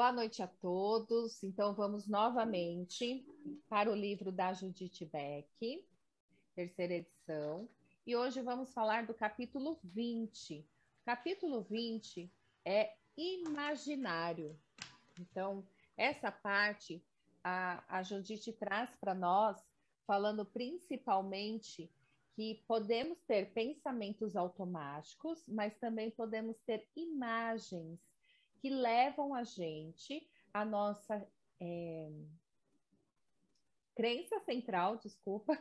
Boa noite a todos. Então, vamos novamente para o livro da Judith Beck, terceira edição. E hoje vamos falar do capítulo 20. O capítulo 20 é imaginário. Então, essa parte a Judith traz para nós, falando principalmente que podemos ter pensamentos automáticos, mas também podemos ter imagens que levam a gente a nossa crença central, desculpa,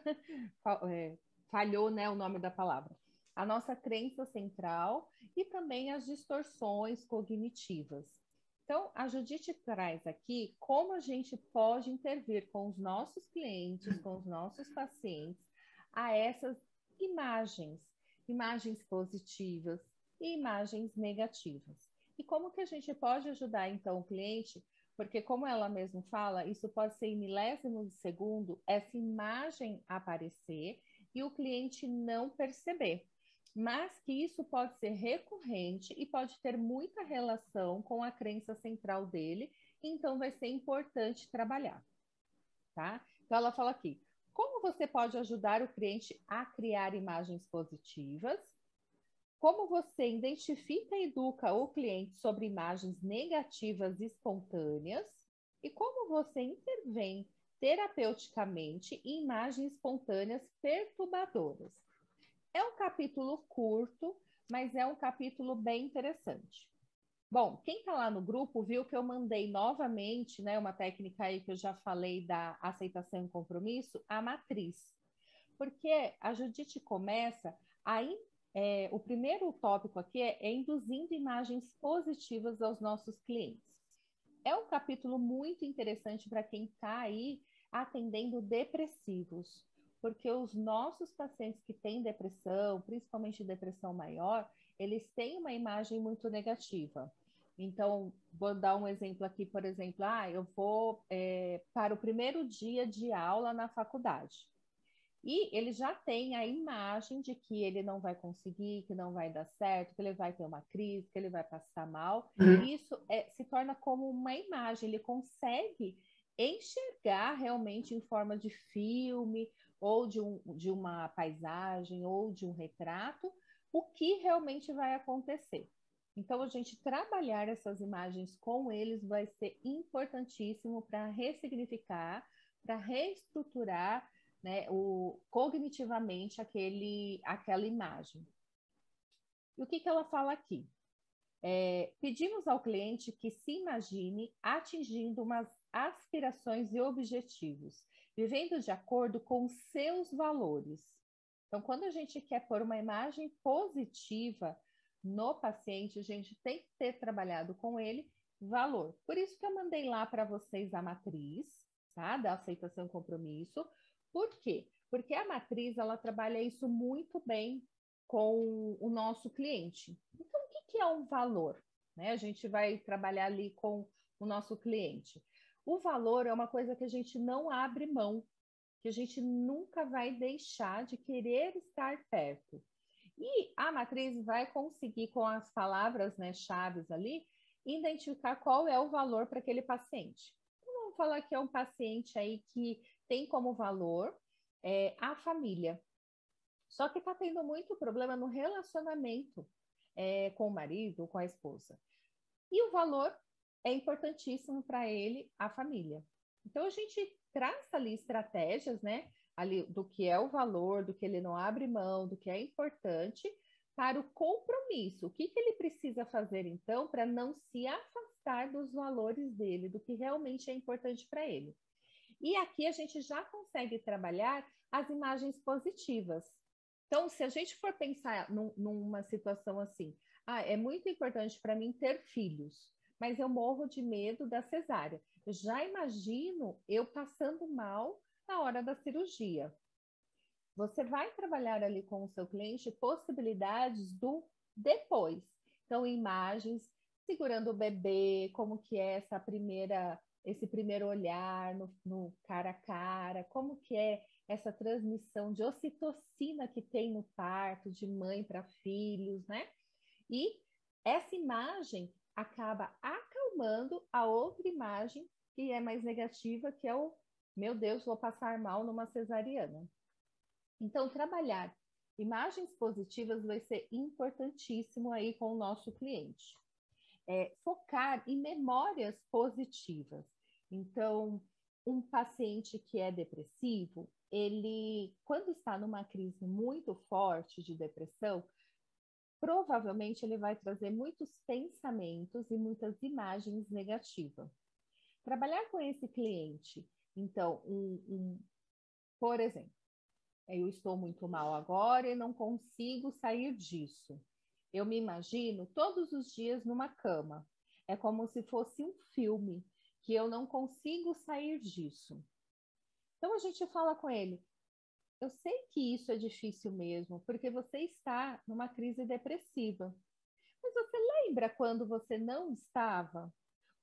falhou, né, o nome da palavra, a nossa crença central e também as distorções cognitivas. Então, a Judith traz aqui como a gente pode intervir com os nossos clientes, com os nossos pacientes, a essas imagens positivas e imagens negativas. E como que a gente pode ajudar, então, o cliente? Porque, como ela mesma fala, isso pode ser em milésimos de segundo, essa imagem aparecer e o cliente não perceber. Mas que isso pode ser recorrente e pode ter muita relação com a crença central dele, então vai ser importante trabalhar, tá? Então, ela fala aqui, como você pode ajudar o cliente a criar imagens positivas? Como você identifica e educa o cliente sobre imagens negativas espontâneas? E como você intervém terapeuticamente em imagens espontâneas perturbadoras? É um capítulo curto, mas é um capítulo bem interessante. Bom, quem está lá no grupo viu que eu mandei novamente, né, uma técnica aí que eu já falei da aceitação e compromisso, a matriz. Porque a Judith começa o primeiro tópico aqui é induzindo imagens positivas aos nossos clientes. É um capítulo muito interessante para quem está aí atendendo depressivos, porque os nossos pacientes que têm depressão, principalmente depressão maior, eles têm uma imagem muito negativa. Então, vou dar um exemplo aqui, por exemplo, eu vou para o primeiro dia de aula na faculdade. E ele já tem a imagem de que ele não vai conseguir, que não vai dar certo, que ele vai ter uma crise, que ele vai passar mal. E isso se torna como uma imagem, ele consegue enxergar realmente em forma de filme, ou de uma paisagem, ou de um retrato, o que realmente vai acontecer. Então, a gente trabalhar essas imagens com eles vai ser importantíssimo para ressignificar, para reestruturar, né, cognitivamente aquela imagem. E o que ela fala aqui? Pedimos ao cliente que se imagine atingindo umas aspirações e objetivos, vivendo de acordo com seus valores. Então, quando a gente quer pôr uma imagem positiva no paciente, a gente tem que ter trabalhado com ele valor. Por isso que eu mandei lá para vocês a matriz, tá? Da aceitação e compromisso. Por quê? Porque a matriz, ela trabalha isso muito bem com o nosso cliente. Então, o que é um valor? Né? A gente vai trabalhar ali com o nosso cliente. O valor é uma coisa que a gente não abre mão, que a gente nunca vai deixar de querer estar perto. E a matriz vai conseguir, com as palavras, né, chaves ali, identificar qual é o valor para aquele paciente. Então, vamos falar que é um paciente aí que tem como valor a família. Só que está tendo muito problema no relacionamento com o marido, com a esposa. E o valor é importantíssimo para ele, a família. Então, a gente traça ali estratégias, né? Ali, do que é o valor, do que ele não abre mão, do que é importante, para o compromisso. O que ele precisa fazer, então, para não se afastar dos valores dele, do que realmente é importante para ele. E aqui a gente já consegue trabalhar as imagens positivas. Então, se a gente for pensar numa situação assim, é muito importante para mim ter filhos, mas eu morro de medo da cesárea. Eu já imagino eu passando mal na hora da cirurgia. Você vai trabalhar ali com o seu cliente possibilidades do depois. Então, imagens segurando o bebê, como que é esse primeiro olhar no cara a cara, como que é essa transmissão de ocitocina que tem no parto, de mãe para filhos, né? E essa imagem acaba acalmando transformando a outra imagem que é mais negativa, que é o, meu Deus, vou passar mal numa cesariana. Então, trabalhar imagens positivas vai ser importantíssimo aí com o nosso cliente. Focar em memórias positivas. Então, um paciente que é depressivo, ele, quando está numa crise muito forte de depressão, provavelmente ele vai trazer muitos pensamentos e muitas imagens negativas. Trabalhar com esse cliente, então, por exemplo, eu estou muito mal agora e não consigo sair disso. Eu me imagino todos os dias numa cama. É como se fosse um filme, que eu não consigo sair disso. Então a gente fala com ele: eu sei que isso é difícil mesmo, porque você está numa crise depressiva. Mas você lembra quando você não estava?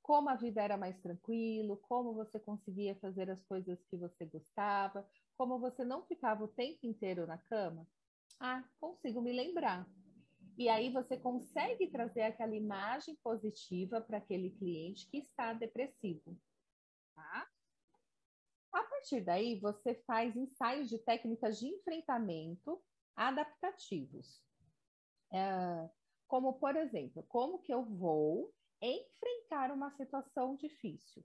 Como a vida era mais tranquilo, como você conseguia fazer as coisas que você gostava, como você não ficava o tempo inteiro na cama? Ah, consigo me lembrar. E aí você consegue trazer aquela imagem positiva para aquele cliente que está depressivo, tá? A partir daí, você faz ensaios de técnicas de enfrentamento adaptativos. Como, por exemplo, como que eu vou enfrentar uma situação difícil?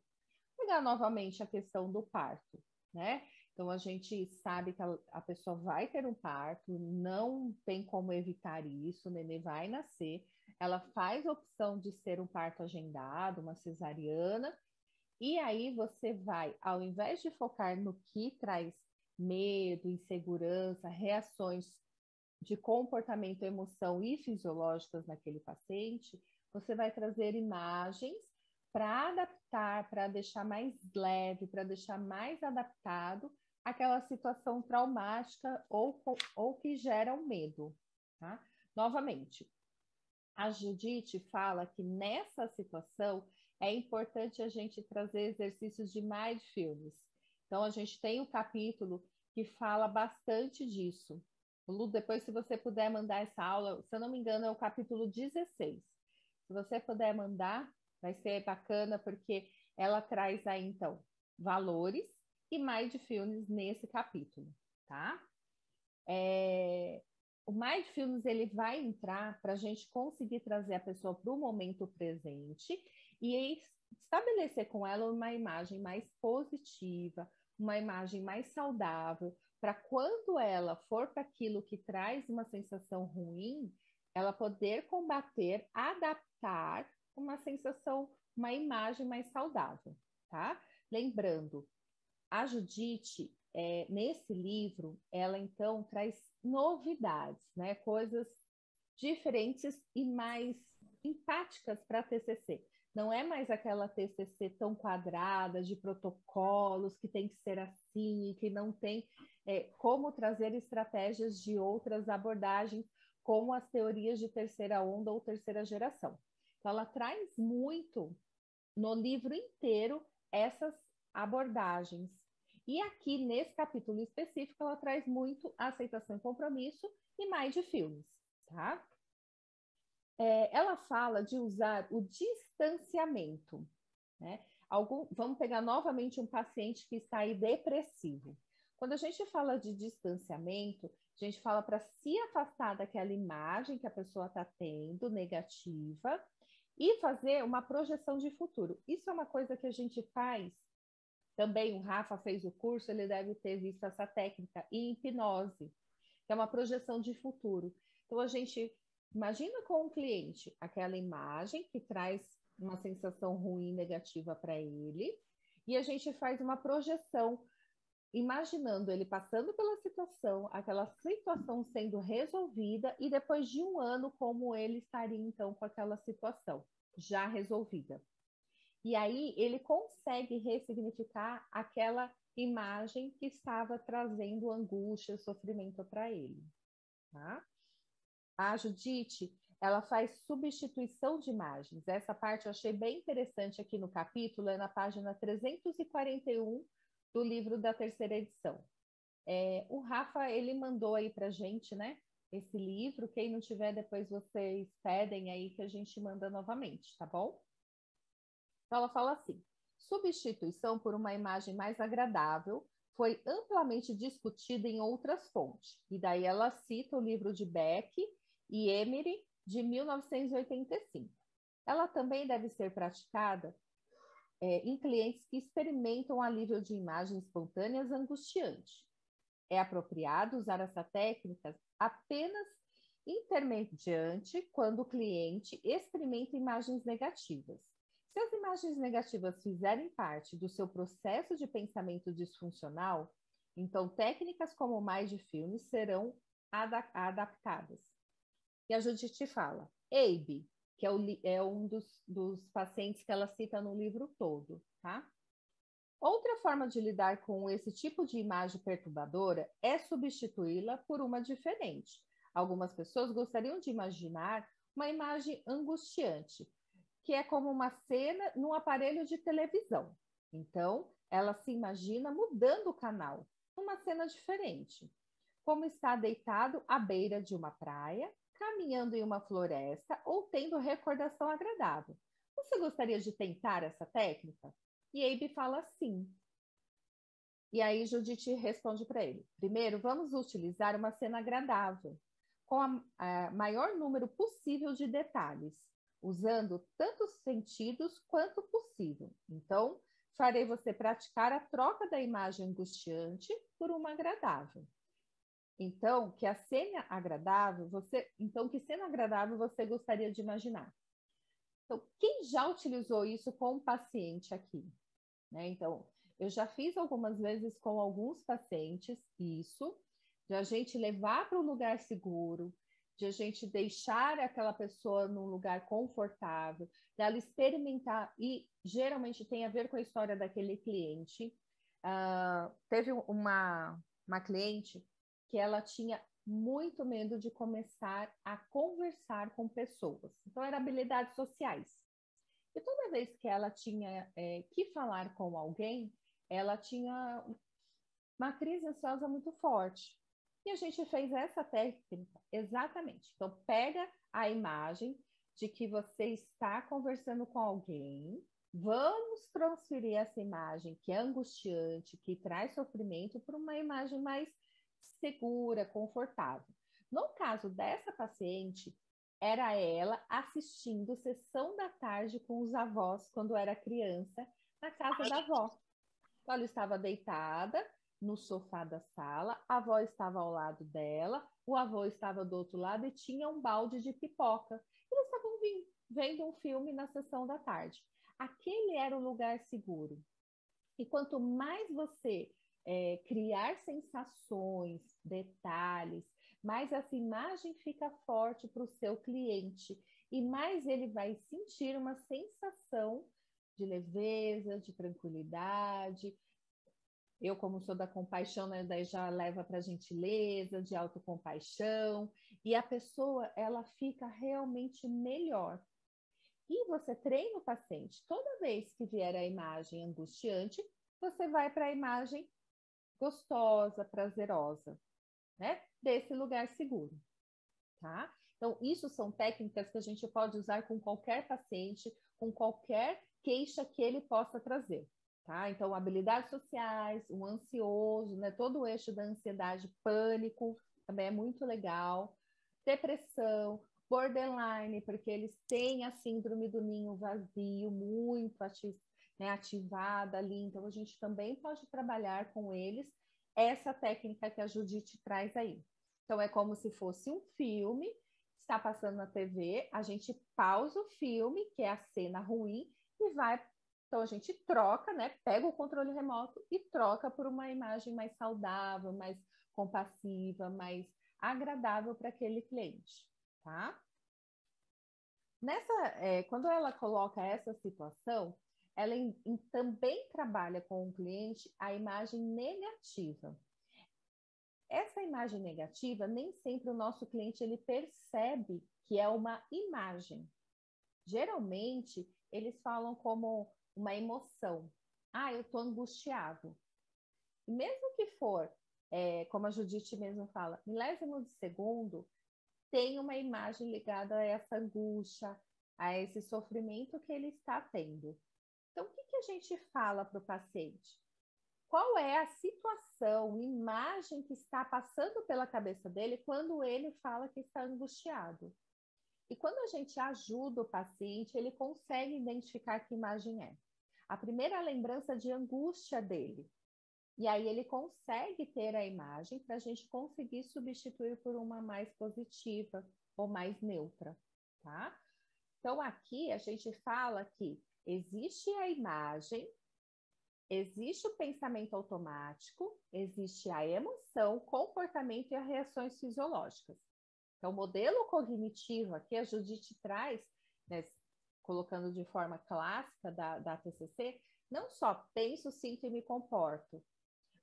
Pegar novamente a questão do parto, né? Então, a gente sabe que a pessoa vai ter um parto, não tem como evitar isso, o nenê vai nascer, ela faz a opção de ser um parto agendado, uma cesariana, e aí você vai, ao invés de focar no que traz medo, insegurança, reações de comportamento, emoção e fisiológicas naquele paciente, você vai trazer imagens para adaptar, para deixar mais leve, para deixar mais adaptado aquela situação traumática ou que gera um medo. Tá? Novamente, a Judite fala que nessa situação é importante a gente trazer exercícios de mindfulness. Então, a gente tem um capítulo que fala bastante disso. Lu, depois, se você puder mandar essa aula, se eu não me engano, é o capítulo 16. Se você puder mandar, vai ser bacana, porque ela traz aí, então, valores e mindfulness nesse capítulo, tá? O mindfulness ele vai entrar para a gente conseguir trazer a pessoa para o momento presente e estabelecer com ela uma imagem mais positiva, uma imagem mais saudável, para quando ela for para aquilo que traz uma sensação ruim, ela poder combater, adaptar uma sensação, uma imagem mais saudável, tá? Lembrando, a Judite, nesse livro, ela então traz novidades, né? Coisas diferentes e mais empáticas para a TCC. Não é mais aquela TCC tão quadrada de protocolos que tem que ser assim, que não tem como trazer estratégias de outras abordagens, como as teorias de terceira onda ou terceira geração. Então, ela traz muito no livro inteiro essas abordagens. E aqui, nesse capítulo específico, ela traz muito aceitação e compromisso e mais de filmes, tá? Ela fala de usar o distanciamento, né? Vamos pegar novamente um paciente que está aí depressivo. Quando a gente fala de distanciamento, a gente fala para se afastar daquela imagem que a pessoa está tendo, negativa, e fazer uma projeção de futuro. Isso é uma coisa que a gente faz também. O Rafa fez o curso, ele deve ter visto essa técnica em hipnose, que é uma projeção de futuro. Então, a gente imagina com o cliente aquela imagem que traz uma sensação ruim, negativa para ele, e a gente faz uma projeção, imaginando ele passando pela situação, aquela situação sendo resolvida, e depois de um ano, como ele estaria então com aquela situação já resolvida. E aí ele consegue ressignificar aquela imagem que estava trazendo angústia, sofrimento para ele. Tá? A Judite, ela faz substituição de imagens. Essa parte eu achei bem interessante aqui no capítulo, é na página 341 do livro da terceira edição. O Rafa, ele mandou aí para gente, né, esse livro. Quem não tiver, depois vocês pedem aí que a gente manda novamente, tá bom? Então, ela fala assim: substituição por uma imagem mais agradável foi amplamente discutida em outras fontes. E daí ela cita o livro de Beck e Emery, de 1985. Ela também deve ser praticada em clientes que experimentam alívio de imagens espontâneas angustiante. É apropriado usar essa técnica apenas intermediante quando o cliente experimenta imagens negativas. Se as imagens negativas fizerem parte do seu processo de pensamento disfuncional, então técnicas como mais de filmes serão adaptadas. E a Judith fala, Abe, que é um dos pacientes que ela cita no livro todo, tá? Outra forma de lidar com esse tipo de imagem perturbadora é substituí-la por uma diferente. Algumas pessoas gostariam de imaginar uma imagem angustiante, que é como uma cena num aparelho de televisão. Então, ela se imagina mudando o canal, uma cena diferente, como está deitado à beira de uma praia, caminhando em uma floresta ou tendo recordação agradável. Você gostaria de tentar essa técnica? E Abe fala sim. E aí Judith responde para ele: primeiro, vamos utilizar uma cena agradável, com a maior número possível de detalhes, usando tantos sentidos quanto possível. Então, farei você praticar a troca da imagem angustiante por uma agradável. Então, que cena agradável você gostaria de imaginar? Então, quem já utilizou isso com o paciente aqui? Né? Então, eu já fiz algumas vezes com alguns pacientes isso, de a gente levar para um lugar seguro, de a gente deixar aquela pessoa num lugar confortável, dela experimentar, e geralmente tem a ver com a história daquele cliente. Teve uma cliente que ela tinha muito medo de começar a conversar com pessoas. Então, eram habilidades sociais. E toda vez que ela tinha que falar com alguém, ela tinha uma crise ansiosa muito forte. E a gente fez essa técnica exatamente. Então, pega a imagem de que você está conversando com alguém, vamos transferir essa imagem que é angustiante, que traz sofrimento, para uma imagem mais segura, confortável. No caso dessa paciente, era ela assistindo sessão da tarde com os avós quando era criança, na casa da avó. Então, ela estava deitada no sofá da sala, a avó estava ao lado dela, o avô estava do outro lado e tinha um balde de pipoca. Eles estavam vendo um filme na sessão da tarde. Aquele era o lugar seguro. E quanto mais você criar sensações, detalhes, mais essa imagem fica forte para o seu cliente e mais ele vai sentir uma sensação de leveza, de tranquilidade. Eu, como sou da compaixão, né, daí já leva para gentileza, de autocompaixão, e a pessoa ela fica realmente melhor. E você treina o paciente. Toda vez que vier a imagem angustiante, você vai para a imagem gostosa, prazerosa, né? Desse lugar seguro, tá? Então, isso são técnicas que a gente pode usar com qualquer paciente, com qualquer queixa que ele possa trazer, tá? Então, habilidades sociais, o ansioso, né? Todo o eixo da ansiedade, pânico, também é muito legal. Depressão, borderline, porque eles têm a síndrome do ninho vazio muito ativada ali, então a gente também pode trabalhar com eles essa técnica que a Judith traz aí. Então é como se fosse um filme, está passando na TV, a gente pausa o filme, que é a cena ruim, e vai. Então a gente troca, né? Pega o controle remoto e troca por uma imagem mais saudável, mais compassiva, mais agradável para aquele cliente, tá? Quando ela coloca essa situação, ela também trabalha com o cliente a imagem negativa. Essa imagem negativa, nem sempre o nosso cliente ele percebe que é uma imagem. Geralmente, eles falam como uma emoção. Ah, eu estou angustiado. E mesmo que for, como a Judith mesmo fala, milésimo de segundo, tem uma imagem ligada a essa angústia, a esse sofrimento que ele está tendo. Então, o que que a gente fala para o paciente? Qual é a situação, imagem que está passando pela cabeça dele quando ele fala que está angustiado? E quando a gente ajuda o paciente, ele consegue identificar que imagem é. A primeira lembrança de angústia dele. E aí ele consegue ter a imagem para a gente conseguir substituir por uma mais positiva ou mais neutra, tá? Então aqui a gente fala que existe a imagem, existe o pensamento automático, existe a emoção, comportamento e as reações fisiológicas. Então, o modelo cognitivo aqui, a Judith traz, né, colocando de forma clássica da TCC, não só penso, sinto e me comporto,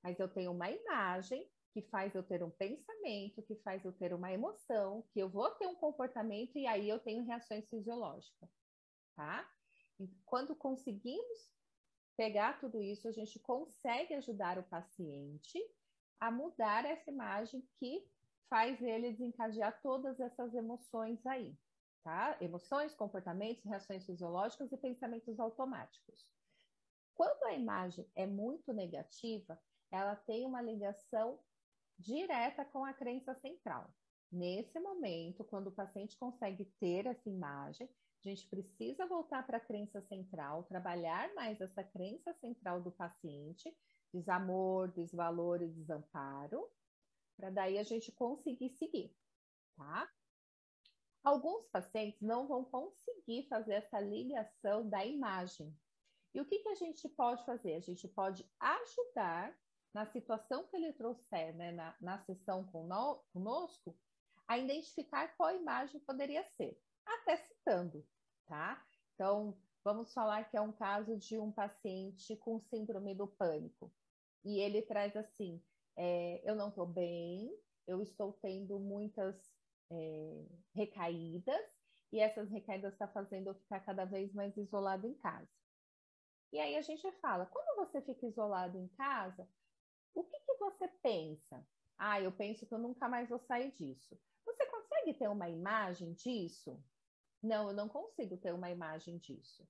mas eu tenho uma imagem que faz eu ter um pensamento, que faz eu ter uma emoção, que eu vou ter um comportamento e aí eu tenho reações fisiológicas, tá? E quando conseguimos pegar tudo isso, a gente consegue ajudar o paciente a mudar essa imagem que faz ele desencadear todas essas emoções aí, tá? Emoções, comportamentos, reações fisiológicas e pensamentos automáticos. Quando a imagem é muito negativa, ela tem uma ligação direta com a crença central. Nesse momento, quando o paciente consegue ter essa imagem, a gente precisa voltar para a crença central, trabalhar mais essa crença central do paciente, desamor, desvalor e desamparo, para daí a gente conseguir seguir, tá? Alguns pacientes não vão conseguir fazer essa ligação da imagem. E o que que a gente pode fazer? A gente pode ajudar na situação que ele trouxer, né, na sessão conosco, a identificar qual imagem poderia ser, até citando, tá? Então, vamos falar que é um caso de um paciente com síndrome do pânico. E ele traz assim, eu não estou bem, eu estou tendo muitas recaídas, e essas recaídas estão fazendo eu ficar cada vez mais isolado em casa. E aí a gente fala, quando você fica isolado em casa, o que que você pensa? Ah, eu penso que eu nunca mais vou sair disso. Você consegue ter uma imagem disso? Não, eu não consigo ter uma imagem disso.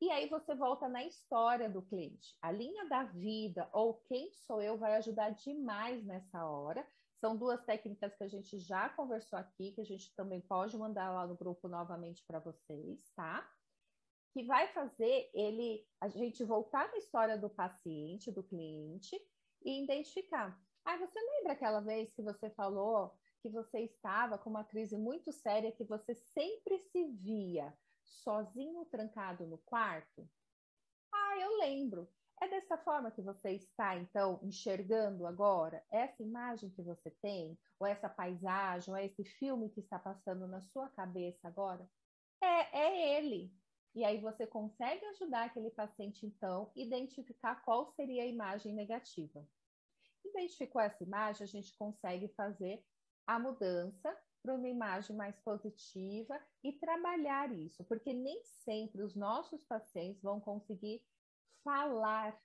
E aí você volta na história do cliente. A linha da vida ou quem sou eu vai ajudar demais nessa hora. São duas técnicas que a gente já conversou aqui, que a gente também pode mandar lá no grupo novamente para vocês, tá? Que vai fazer a gente voltar na história do paciente, do cliente, e identificar. Ah, você lembra aquela vez que você falou que você estava com uma crise muito séria, que você sempre se via sozinho, trancado no quarto? Ah, eu lembro. É dessa forma que você está, então, enxergando agora? Essa imagem que você tem? Ou essa paisagem? Ou esse filme que está passando na sua cabeça agora? É ele. E aí você consegue ajudar aquele paciente, então, identificar qual seria a imagem negativa. Identificou essa imagem, a gente consegue fazer a mudança para uma imagem mais positiva e trabalhar isso, porque nem sempre os nossos pacientes vão conseguir falar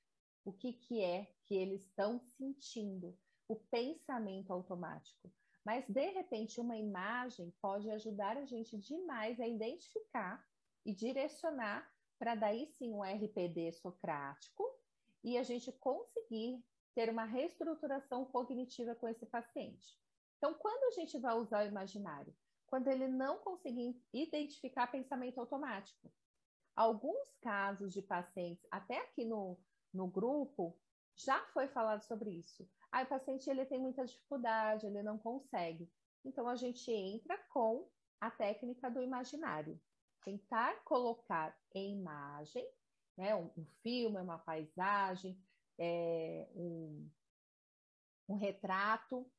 o que, que é que eles estão sentindo, o pensamento automático. Mas, de repente, uma imagem pode ajudar a gente demais a identificar e direcionar para daí sim um RPD socrático e a gente conseguir ter uma reestruturação cognitiva com esse paciente. Então, quando a gente vai usar o imaginário? Quando ele não conseguir identificar pensamento automático. Alguns casos de pacientes, até aqui no grupo, já foi falado sobre isso. Aí o paciente ele tem muita dificuldade, ele não consegue. Então a gente entra com a técnica do imaginário. Tentar colocar em imagem, né, um filme, uma paisagem, um retrato,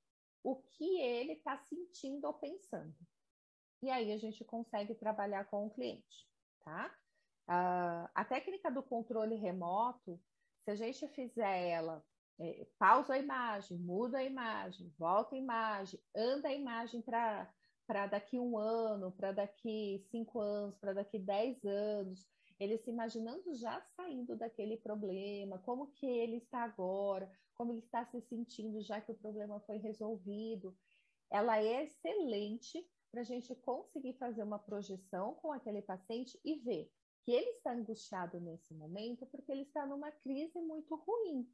o que ele está sentindo ou pensando. E aí a gente consegue trabalhar com o cliente, tá? A técnica do controle remoto, se a gente fizer ela, pausa a imagem, muda a imagem, volta a imagem, anda a imagem para daqui 1 ano, para daqui 5 anos, para daqui 10 anos, ele se imaginando já saindo daquele problema, como que ele está agora, como ele está se sentindo já que o problema foi resolvido. Ela é excelente para a gente conseguir fazer uma projeção com aquele paciente e ver que ele está angustiado nesse momento porque ele está numa crise muito ruim.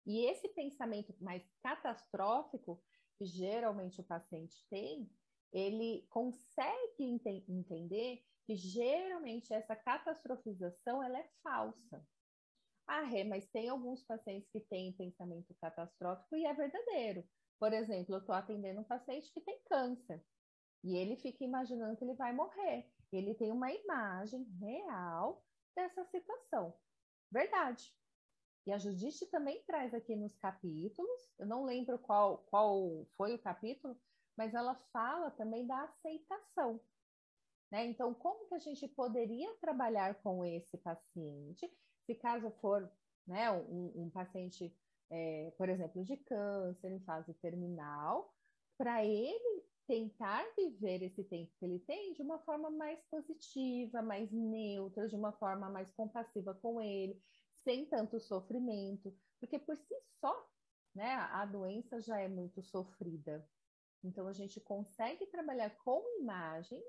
E esse pensamento mais catastrófico, que geralmente o paciente tem, ele consegue entender que geralmente essa catastrofização ela é falsa. Ah, Rê, mas tem alguns pacientes que têm pensamento catastrófico e é verdadeiro. Por exemplo, eu estou atendendo um paciente que tem câncer e ele fica imaginando que ele vai morrer. Ele tem uma imagem real dessa situação. Verdade. E a Judite também traz aqui nos capítulos, eu não lembro qual foi o capítulo, mas ela fala também da aceitação. Né? Então, como que a gente poderia trabalhar com esse paciente, se caso for, né, um paciente, por exemplo, de câncer em fase terminal, para ele tentar viver esse tempo que ele tem de uma forma mais positiva, mais neutra, de uma forma mais compassiva com ele, sem tanto sofrimento, porque por si só, né, a doença já é muito sofrida. Então, a gente consegue trabalhar com imagens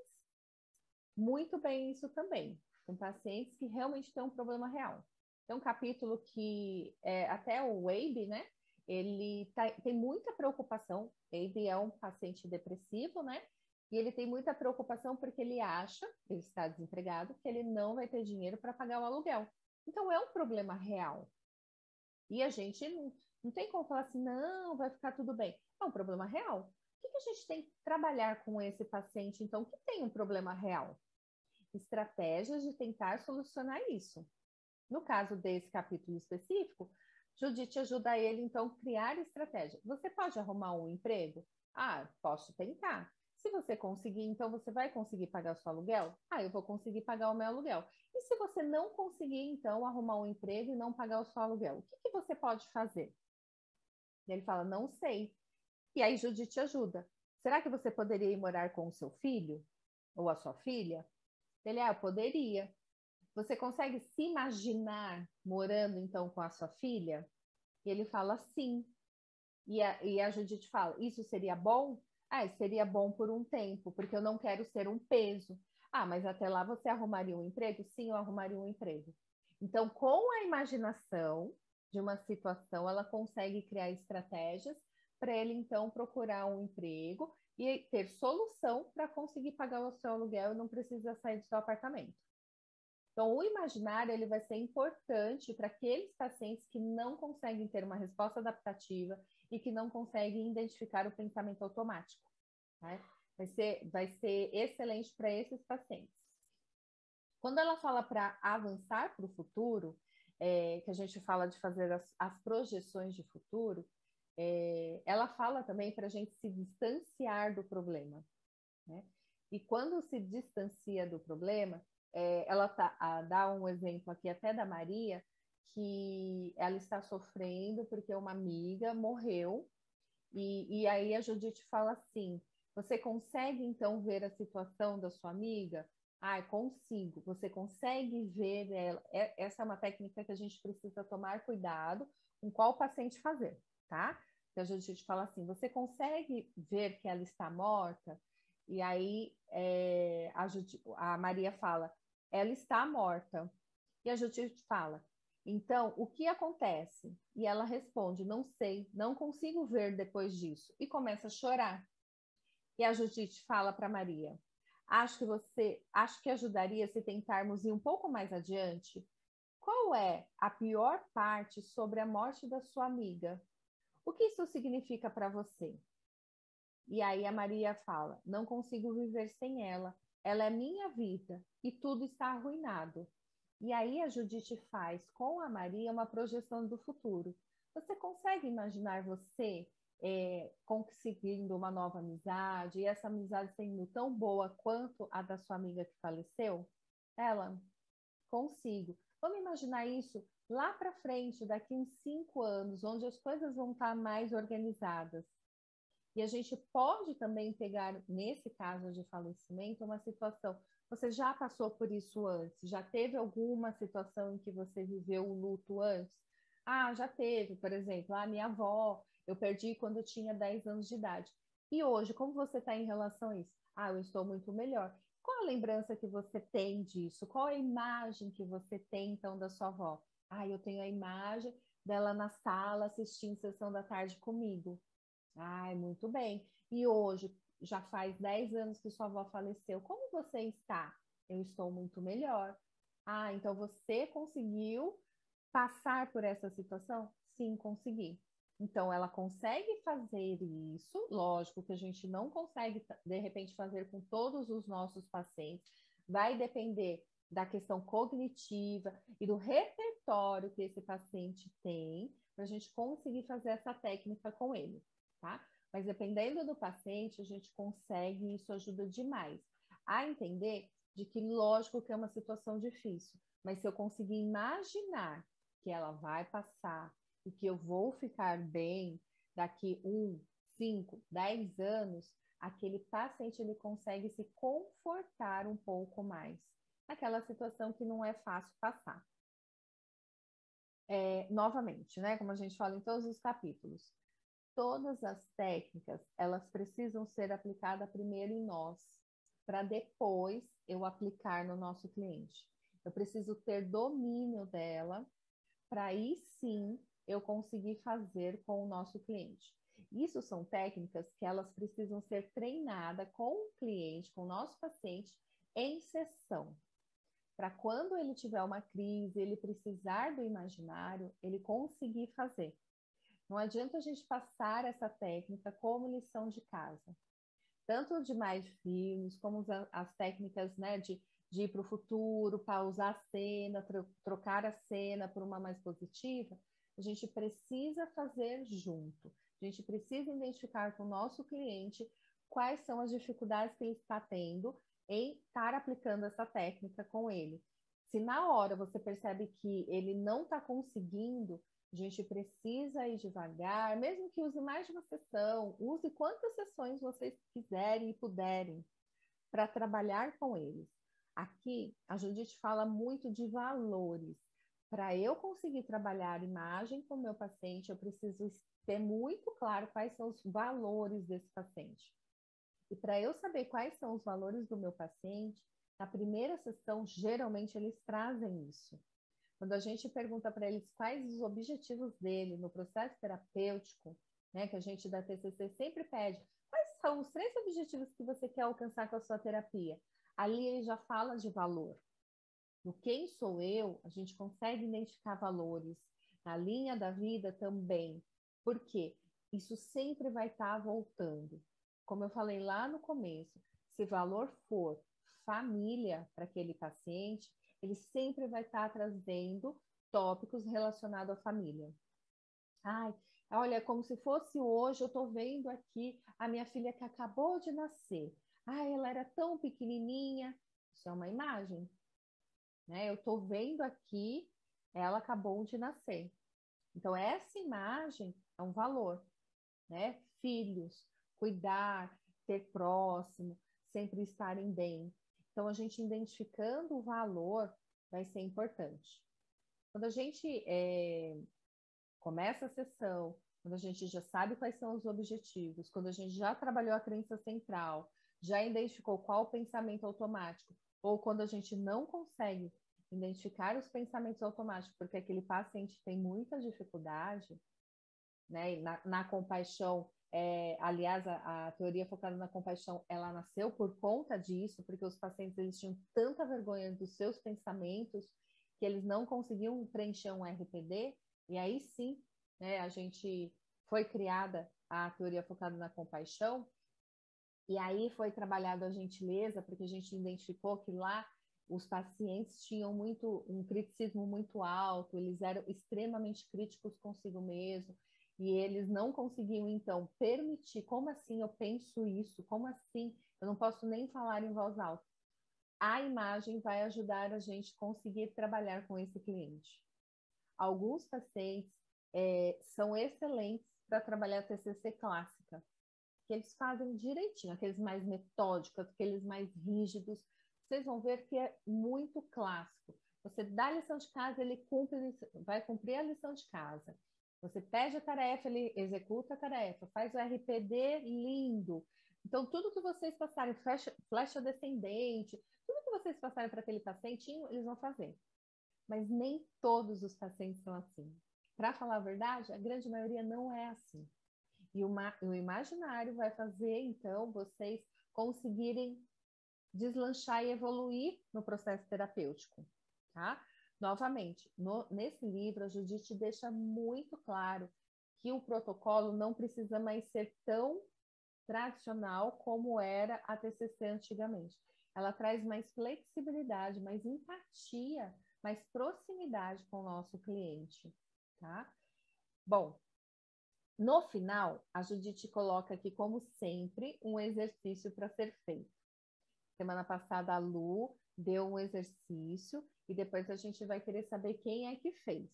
muito bem isso também, com pacientes que realmente têm um problema real. Tem um capítulo que até o Weibe, né? Ele tem muita preocupação. Weibe é um paciente depressivo, né? E ele tem muita preocupação porque ele acha, ele está desempregado, que ele não vai ter dinheiro para pagar o aluguel. Então é um problema real. E a gente não tem como falar assim, não, vai ficar tudo bem. É um problema real. O que a gente tem que trabalhar com esse paciente, então, que tem um problema real? Estratégias de tentar solucionar isso. No caso desse capítulo específico, Judite ajuda ele, então, a criar estratégia. Você pode arrumar um emprego? Ah, posso tentar. Se você conseguir, então você vai conseguir pagar o seu aluguel? Ah, eu vou conseguir pagar o meu aluguel. E se você não conseguir, então, arrumar um emprego e não pagar o seu aluguel, o que você pode fazer? E ele fala, não sei. E aí Judite ajuda. Será que você poderia ir morar com o seu filho? Ou a sua filha? Ele, eu poderia. Você consegue se imaginar morando, então, com a sua filha? E ele fala, sim. E a Judite fala, isso seria bom? Ah, seria bom por um tempo, porque eu não quero ser um peso. Ah, mas até lá você arrumaria um emprego? Sim, eu arrumaria um emprego. Então, com a imaginação de uma situação, ela consegue criar estratégias para ele, então, procurar um emprego e ter solução para conseguir pagar o seu aluguel e não precisa sair do seu apartamento. Então, o imaginário ele vai ser importante para aqueles pacientes que não conseguem ter uma resposta adaptativa e que não conseguem identificar o pensamento automático. Né? Vai ser excelente para esses pacientes. Quando ela fala para avançar para o futuro, que a gente fala de fazer as projeções de futuro, ela fala também para a gente se distanciar do problema. Né? E quando se distancia do problema, ela dá um exemplo aqui até da Maria, que ela está sofrendo porque uma amiga morreu, e aí a Judite fala assim, você consegue então ver a situação da sua amiga? Ah, consigo. Você consegue ver ela? Essa é uma técnica que a gente precisa tomar cuidado com qual paciente fazer, tá? Que a Judite fala assim, você consegue ver que ela está morta? E aí a Maria fala, ela está morta. E a Judite fala, então, o que acontece? E ela responde, não sei, não consigo ver depois disso. E começa a chorar. E a Judite fala para Maria, acho que ajudaria se tentarmos ir um pouco mais adiante? Qual é a pior parte sobre a morte da sua amiga? O que isso significa para você? E aí a Maria fala, não consigo viver sem ela. Ela é minha vida e tudo está arruinado. E aí a Judite faz com a Maria uma projeção do futuro. Você consegue imaginar você conseguindo uma nova amizade e essa amizade sendo tão boa quanto a da sua amiga que faleceu? Ela, consigo. Vamos imaginar isso lá para frente, daqui uns 5 anos, onde as coisas vão estar mais organizadas. E a gente pode também pegar, nesse caso de falecimento, uma situação. Você já passou por isso antes? Já teve alguma situação em que você viveu o luto antes? Ah, já teve, por exemplo, a minha avó, eu perdi quando eu tinha 10 anos de idade. E hoje, como você está em relação a isso? Ah, eu estou muito melhor. Qual a lembrança que você tem disso? Qual a imagem que você tem, então, da sua avó? Ah, eu tenho a imagem dela na sala assistindo sessão da tarde comigo. Ai, muito bem. E hoje, já faz 10 anos que sua avó faleceu. Como você está? Eu estou muito melhor. Ah, então você conseguiu passar por essa situação? Sim, consegui. Então, ela consegue fazer isso. Lógico que a gente não consegue, de repente, fazer com todos os nossos pacientes. Vai depender da questão cognitiva e do repertório que esse paciente tem para a gente conseguir fazer essa técnica com ele, tá? Mas dependendo do paciente, a gente consegue, e isso ajuda demais a entender de que, lógico que é uma situação difícil, mas se eu conseguir imaginar que ela vai passar e que eu vou ficar bem daqui 5, 10 anos, aquele paciente ele consegue se confortar um pouco mais naquela situação que não é fácil passar. Novamente, né, como a gente fala em todos os capítulos, todas as técnicas, elas precisam ser aplicadas primeiro em nós, para depois eu aplicar no nosso cliente. Eu preciso ter domínio dela, para aí sim eu conseguir fazer com o nosso cliente. Isso são técnicas que elas precisam ser treinadas com o cliente, com o nosso paciente, em sessão. Para quando ele tiver uma crise, ele precisar do imaginário, ele conseguir fazer. Não adianta a gente passar essa técnica como lição de casa. Tanto de mindfulness, como as técnicas, né, de ir para o futuro, pausar a cena, trocar a cena por uma mais positiva, a gente precisa fazer junto. A gente precisa identificar com o nosso cliente quais são as dificuldades que ele está tendo em estar aplicando essa técnica com ele. Se na hora você percebe que ele não está conseguindo, a gente precisa ir devagar, mesmo que use mais de uma sessão, use quantas sessões vocês quiserem e puderem para trabalhar com eles. Aqui, a Judite fala muito de valores. Para eu conseguir trabalhar imagem com o meu paciente, eu preciso ter muito claro quais são os valores desse paciente. E para eu saber quais são os valores do meu paciente, na primeira sessão, geralmente eles trazem isso. Quando a gente pergunta para eles quais os objetivos dele no processo terapêutico, né, que a gente da TCC sempre pede, quais são os 3 objetivos que você quer alcançar com a sua terapia? Ali ele já fala de valor. No quem sou eu, a gente consegue identificar valores. Na linha da vida também. Por quê? Isso sempre vai estar voltando. Como eu falei lá no começo, se valor for família para aquele paciente, ele sempre vai estar trazendo tópicos relacionados à família. Ai, olha, é como se fosse hoje, eu estou vendo aqui a minha filha que acabou de nascer. Ai, ela era tão pequenininha. Isso é uma imagem, né? Eu estou vendo aqui, ela acabou de nascer. Então, essa imagem é um valor, né? Filhos, cuidar, ter próximo, sempre estarem bem. Então, a gente identificando o valor vai ser importante. Quando a gente começa a sessão, quando a gente já sabe quais são os objetivos, quando a gente já trabalhou a crença central, já identificou qual o pensamento automático, ou quando a gente não consegue identificar os pensamentos automáticos, porque aquele paciente tem muita dificuldade, né? Na compaixão, aliás, a teoria focada na compaixão, ela nasceu por conta disso, porque os pacientes eles tinham tanta vergonha dos seus pensamentos que eles não conseguiam preencher um RPD, e aí sim, né, a gente foi criada a teoria focada na compaixão, e aí foi trabalhada a gentileza, porque a gente identificou que lá os pacientes tinham um criticismo muito alto, eles eram extremamente críticos consigo mesmo, e eles não conseguiam, então, permitir, como assim eu penso isso? Como assim? Eu não posso nem falar em voz alta. A imagem vai ajudar a gente a conseguir trabalhar com esse cliente. Alguns pacientes são excelentes para trabalhar a TCC clássica, que eles fazem direitinho, aqueles mais metódicos, aqueles mais rígidos, vocês vão ver que é muito clássico. Você dá a lição de casa, ele vai cumprir a lição de casa. Você pede a tarefa, ele executa a tarefa, faz o RPD lindo, Então, tudo que vocês passarem, flecha descendente, tudo que vocês passarem para aquele pacientinho, eles vão fazer. Mas nem todos os pacientes são assim. Para falar a verdade, a grande maioria não é assim. E o imaginário vai fazer, então, vocês conseguirem deslanchar e evoluir no processo terapêutico, tá? Novamente, nesse livro, a Judite deixa muito claro que o protocolo não precisa mais ser tão tradicional como era a TCC antigamente. Ela traz mais flexibilidade, mais empatia, mais proximidade com o nosso cliente, tá? Bom, no final, a Judite coloca aqui, como sempre, um exercício para ser feito. Semana passada, a Lu deu um exercício e depois a gente vai querer saber quem é que fez,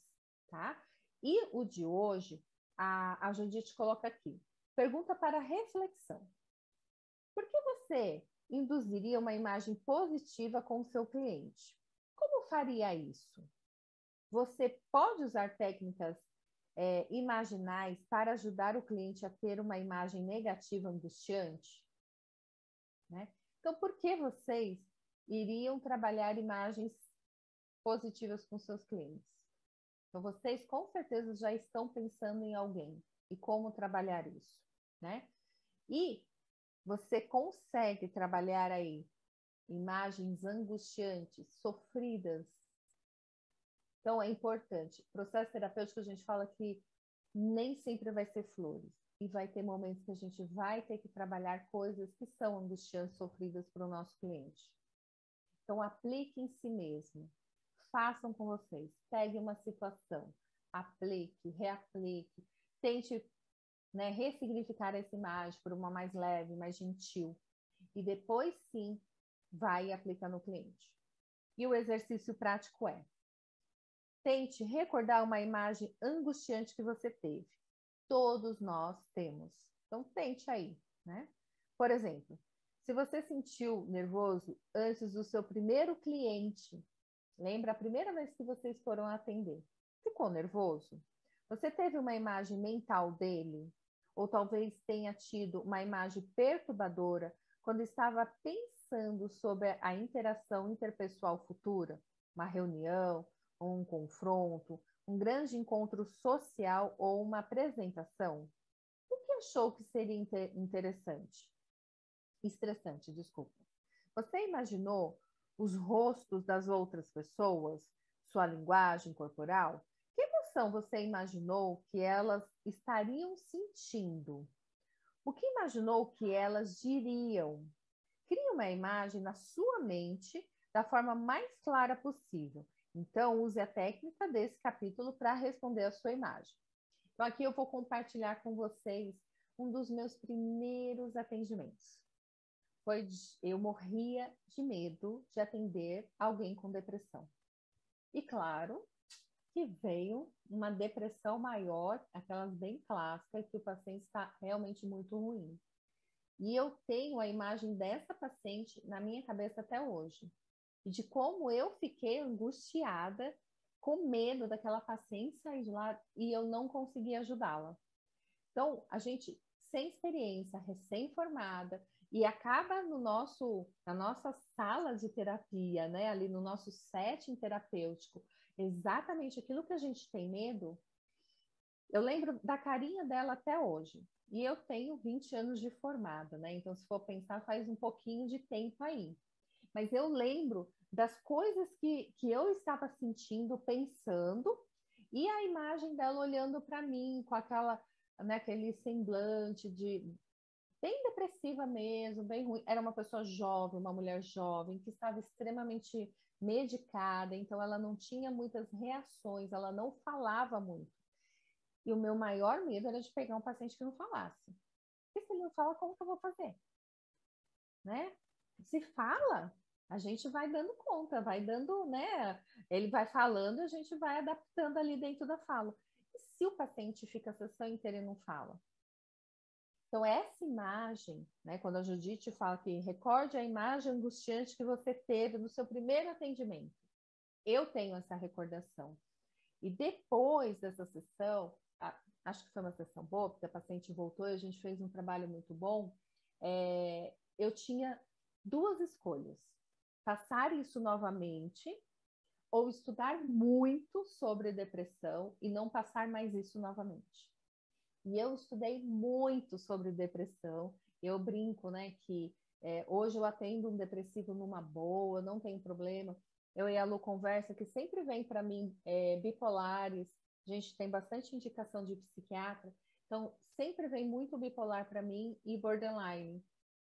tá? E o de hoje, a Judite coloca aqui. Pergunta para reflexão. Por que você induziria uma imagem positiva com o seu cliente? Como faria isso? Você pode usar técnicas imaginais para ajudar o cliente a ter uma imagem negativa angustiante? Né? Então, por que vocês iriam trabalhar imagens positivas com seus clientes? Então, vocês com certeza já estão pensando em alguém e como trabalhar isso, né? E você consegue trabalhar aí imagens angustiantes, sofridas. Então, é importante. Processo terapêutico, a gente fala que nem sempre vai ser flores. E vai ter momentos que a gente vai ter que trabalhar coisas que são angustiantes, sofridas para o nosso cliente. Então, aplique em si mesmo. Façam com vocês. Pegue uma situação. Aplique, reaplique. Tente, né, ressignificar essa imagem por uma mais leve, mais gentil. E depois, sim, vai e aplica no cliente. E o exercício prático é: tente recordar uma imagem angustiante que você teve. Todos nós temos. Então, tente aí, né? Por exemplo, se você sentiu nervoso antes do seu primeiro cliente, lembra a primeira vez que vocês foram atender? Ficou nervoso? Você teve uma imagem mental dele? Ou talvez tenha tido uma imagem perturbadora quando estava pensando sobre a interação interpessoal futura? Uma reunião, um confronto, um grande encontro social ou uma apresentação? O que achou que seria interessante? Estressante, desculpa. Você imaginou os rostos das outras pessoas, sua linguagem corporal? Que emoção você imaginou que elas estariam sentindo? O que imaginou que elas diriam? Crie uma imagem na sua mente da forma mais clara possível. Então, use a técnica desse capítulo para responder a sua imagem. Então, aqui eu vou compartilhar com vocês um dos meus primeiros atendimentos. Eu morria de medo de atender alguém com depressão. E claro que veio uma depressão maior, aquelas bem clássicas, que o paciente está realmente muito ruim. E eu tenho a imagem dessa paciente na minha cabeça até hoje. E de como eu fiquei angustiada, com medo daquela paciente sair de lá e eu não conseguia ajudá-la. Então, a gente, sem experiência, recém-formada, e acaba na nossa sala de terapia, né, ali no nosso setting terapêutico, exatamente aquilo que a gente tem medo. Eu lembro da carinha dela até hoje. E eu tenho 20 anos de formada, né? Então, se for pensar, faz um pouquinho de tempo aí. Mas eu lembro das coisas que eu estava sentindo, pensando, e a imagem dela olhando para mim com aquela, né, aquele semblante de bem depressiva mesmo, bem ruim. Era uma pessoa jovem, uma mulher jovem, que estava extremamente medicada, então ela não tinha muitas reações, ela não falava muito. E o meu maior medo era de pegar um paciente que não falasse. Porque se ele não fala, como que eu vou fazer? Né? Se fala, a gente vai dando conta, vai dando, né? Ele vai falando, a gente vai adaptando ali dentro da fala. E se o paciente fica a sessão inteira e não fala? Então, essa imagem, né, quando a Judite fala que recorde a imagem angustiante que você teve no seu primeiro atendimento, eu tenho essa recordação. E depois dessa sessão, acho que foi uma sessão boa, porque a paciente voltou e a gente fez um trabalho muito bom, eu tinha duas escolhas: passar isso novamente ou estudar muito sobre depressão e não passar mais isso novamente. E eu estudei muito sobre depressão. Eu brinco, né, que hoje eu atendo um depressivo numa boa, não tem problema. Eu e a Lu conversa que sempre vem para mim bipolares. A gente tem bastante indicação de psiquiatra. Então, sempre vem muito bipolar para mim e borderline.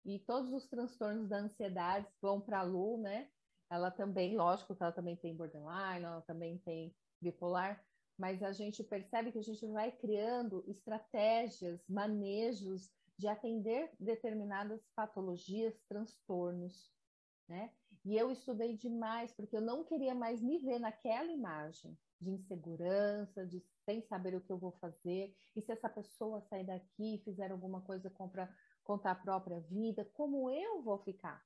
E todos os transtornos da ansiedade vão para a Lu, né? Ela também, lógico que ela também tem borderline, ela também tem bipolar, mas a gente percebe que a gente vai criando estratégias, manejos de atender determinadas patologias, transtornos, né? E eu estudei demais, porque eu não queria mais me ver naquela imagem de insegurança, de sem saber o que eu vou fazer, e se essa pessoa sair daqui e fizer alguma coisa contra a própria vida, como eu vou ficar?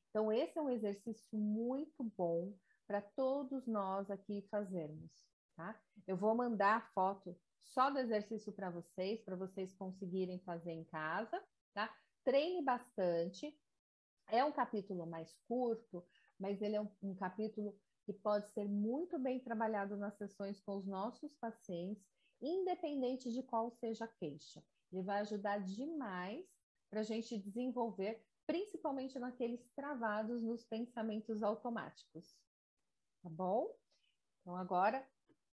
Então, esse é um exercício muito bom para todos nós aqui fazermos, tá? Eu vou mandar a foto só do exercício para vocês conseguirem fazer em casa, tá? Treine bastante. É um capítulo mais curto, mas ele é um capítulo que pode ser muito bem trabalhado nas sessões com os nossos pacientes, independente de qual seja a queixa. Ele vai ajudar demais para a gente desenvolver, principalmente naqueles travados nos pensamentos automáticos. Tá bom? Então, agora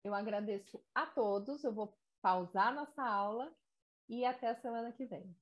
eu agradeço a todos. Eu vou pausar nossa aula e até a semana que vem.